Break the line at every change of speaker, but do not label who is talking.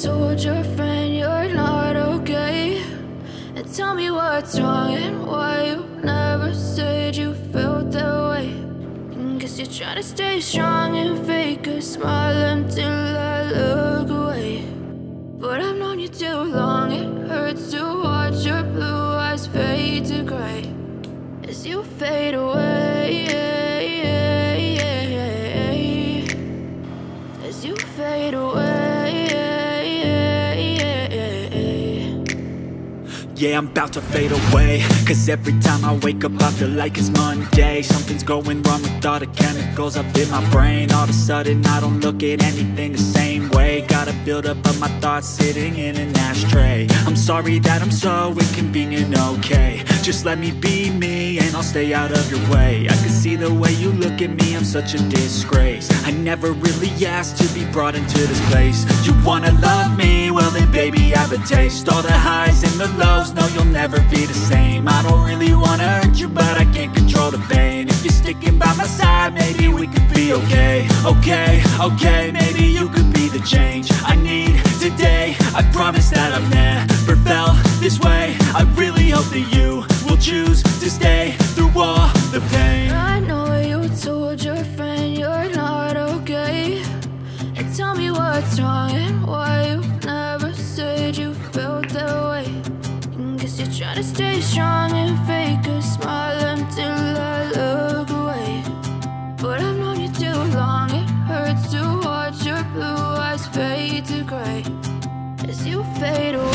told your friend you're not okay, and tell me what's wrong and why you never said you felt that way. And guess you're trying to stay strong and fake a smile until I look away. But I've known you too long, it hurts to watch your blue eyes fade to gray as you fade away, as you fade away.
Yeah, I'm about to fade away, cause every time I wake up I feel like it's Monday. Something's going wrong with all the chemicals up in my brain. All of a sudden I don't look at anything the same way. Gotta build up of my thoughts sitting in an ashtray. I'm sorry that I'm so inconvenient, okay. Just let me be me and I'll stay out of your way. I can see the way you look at me, I'm such a disgrace. I never really asked to be brought into this place. You wanna love me? Well then baby I have a taste. All the highs and the lows, no you'll never be the same. I don't really wanna hurt you but I can't control the pain. If you're sticking by my side maybe we could be okay. Okay, maybe you could be the change I need today. I promise that I've never felt this way. I really hope that you will choose to stay through all the pain.
I know you told your friend you're not okay, and tell me what's wrong and why you never said you felt that way. And guess you're trying to stay strong and fake a smile until I look away. But I've known you too long, it hurts to watch your blue eyes fade to gray as you fade away.